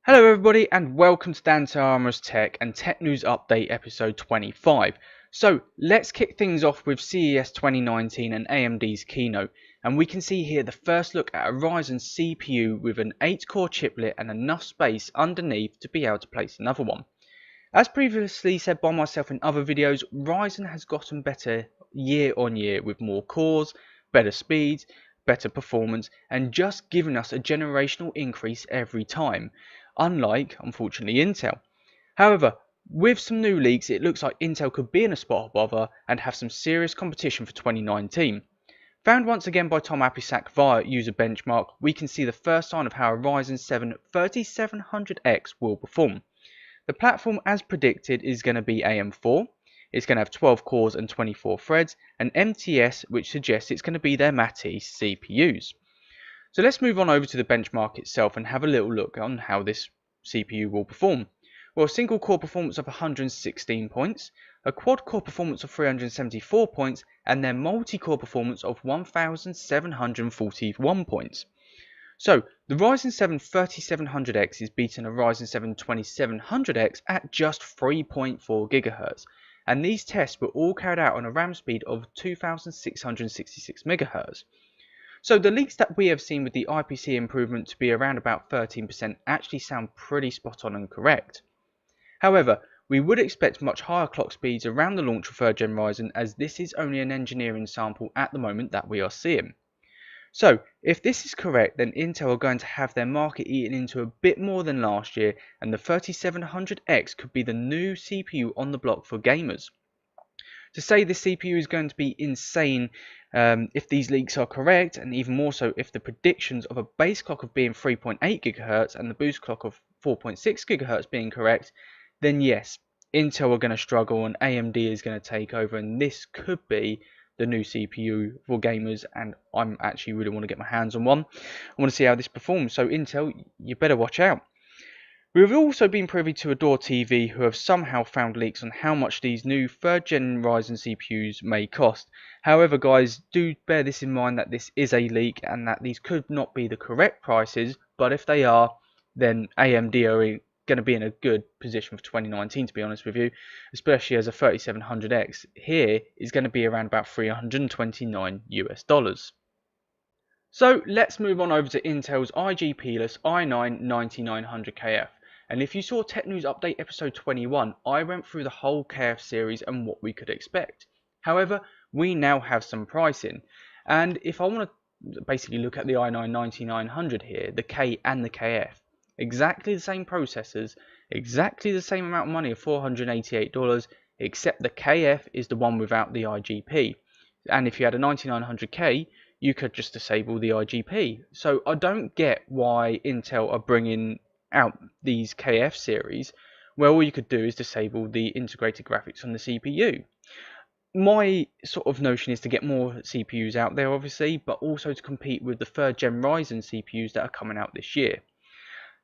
Hello everybody and welcome to Dan Armour's Tech and Tech News Update episode 25. So let's kick things off with CES 2019 and AMD's keynote, and we can see here the first look at a Ryzen CPU with an 8-core chiplet and enough space underneath to be able to place another one. As previously said by myself in other videos, Ryzen has gotten better year on year with more cores, better speeds, better performance, and just giving us a generational increase every time, unlike, unfortunately, Intel. However, with some new leaks, it looks like Intel could be in a spot of bother and have some serious competition for 2019. Found once again by Tom Apisak via user benchmark, we can see the first sign of how a Ryzen 7 3700X will perform. The platform, as predicted, is going to be AM4. It's going to have 12 cores and 24 threads, and MTS, which suggests it's going to be their Mate CPUs. So let's move on over to the benchmark itself and have a little look on how this CPU will perform. Well, a single core performance of 116 points, a quad core performance of 374 points, and then multi-core performance of 1741 points. So the Ryzen 7 3700X is beating a Ryzen 7 2700X at just 3.4 GHz, and these tests were all carried out on a RAM speed of 2666 MHz. So the leaks that we have seen with the IPC improvement to be around about 13% actually sound pretty spot on and correct. However, we would expect much higher clock speeds around the launch of 3rd Gen Ryzen, as this is only an engineering sample at the moment that we are seeing. So, if this is correct, then Intel are going to have their market eaten into a bit more than last year, and the 3700X could be the new CPU on the block for gamers. To say the CPU is going to be insane if these leaks are correct, and even more so if the predictions of a base clock of being 3.8 GHz and the boost clock of 4.6 GHz being correct, then yes, Intel are going to struggle and AMD is going to take over, and this could be the new CPU for gamers, and I'm actually really want to get my hands on one. I want to see how this performs, so Intel, you better watch out. We have also been privy to Adore TV, who have somehow found leaks on how much these new 3rd Gen Ryzen CPUs may cost. However guys, do bear this in mind that this is a leak and that these could not be the correct prices, but if they are, then AMD are going to be in a good position for 2019, to be honest with you, especially as a 3700X here is going to be around about $329 US. So let's move on over to Intel's IGP-less i9-9900KF. And if you saw Tech News Update episode 21, I went through the whole KF series and what we could expect. However, we now have some pricing, and if I want to basically look at the i9-9900 here, the K and the KF, exactly the same processors, exactly the same amount of money of $488, except the KF is the one without the IGP. And if you had a 9900K, you could just disable the IGP. So I don't get why Intel are bringing out these KF series where all you could do is disable the integrated graphics on the CPU. My sort of notion is to get more CPUs out there, obviously, but also to compete with the 3rd Gen Ryzen CPUs that are coming out this year.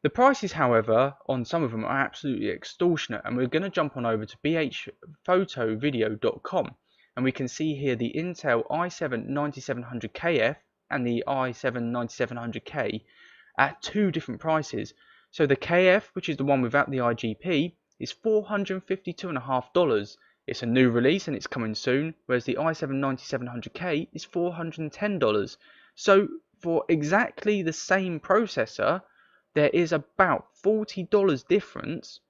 The prices, however, on some of them are absolutely extortionate, and we're going to jump on over to bhphotovideo.com, and we can see here the Intel i7-9700KF and the i7-9700K at two different prices. So the KF, which is the one without the IGP, is $452.50. It's a new release and it's coming soon, whereas the i7-9700K is $410. So for exactly the same processor, there is about $40 difference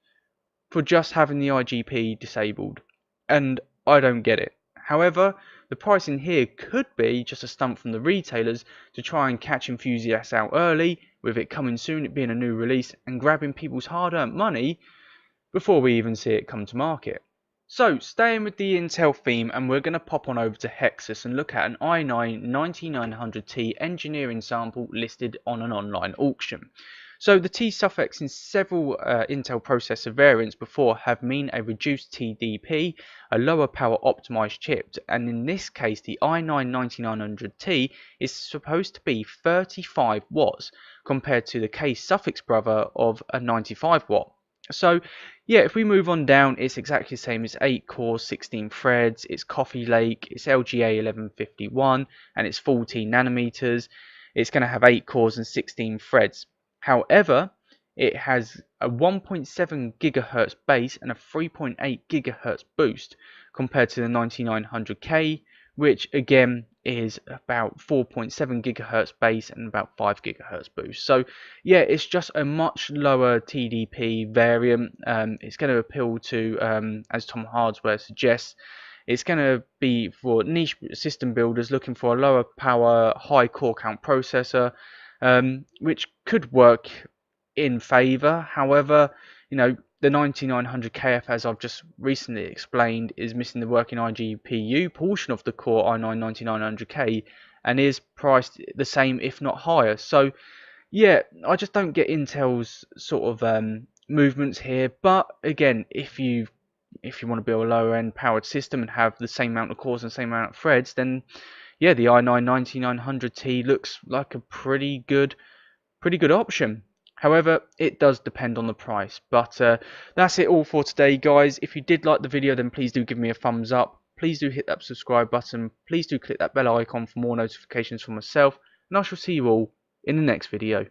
for just having the IGP disabled, and I don't get it. However, the pricing here could be just a stunt from the retailers to try and catch enthusiasts out early, with it coming soon, it being a new release, and grabbing people's hard-earned money before we even see it come to market. So, staying with the Intel theme, and we're going to pop on over to Hexus and look at an i9-9900T engineering sample listed on an online auction. So the T suffix in several Intel processor variants before have mean a reduced TDP, a lower power optimized chip, and in this case the i9-9900T is supposed to be 35 watts compared to the K suffix brother of a 95 watt. So yeah, if we move on down, it's exactly the same. It's 8 cores, 16 threads, it's Coffee Lake, it's LGA 1151, and it's 14 nanometers. It's going to have 8 cores and 16 threads. However, it has a 1.7 gigahertz base and a 3.8 gigahertz boost compared to the 9900K, which again is about 4.7 gigahertz base and about 5 gigahertz boost. So yeah, it's just a much lower TDP variant. It's going to appeal to, as Tom Hardware suggests, it's going to be for niche system builders looking for a lower power, high core count processor, which could work in favour. However, the 9900KF, as I've just recently explained, is missing the working iGPU portion of the Core i9-9900K and is priced the same, if not higher. So yeah, I just don't get Intel's sort of movements here. But again, if you want to build a lower end powered system and have the same amount of cores and same amount of threads, then yeah, the i9-9900T looks like a pretty good option. However, it does depend on the price. But that's it all for today, guys. If you did like the video, then please do give me a thumbs up. Please do hit that subscribe button. Please do click that bell icon for more notifications from myself. And I shall see you all in the next video.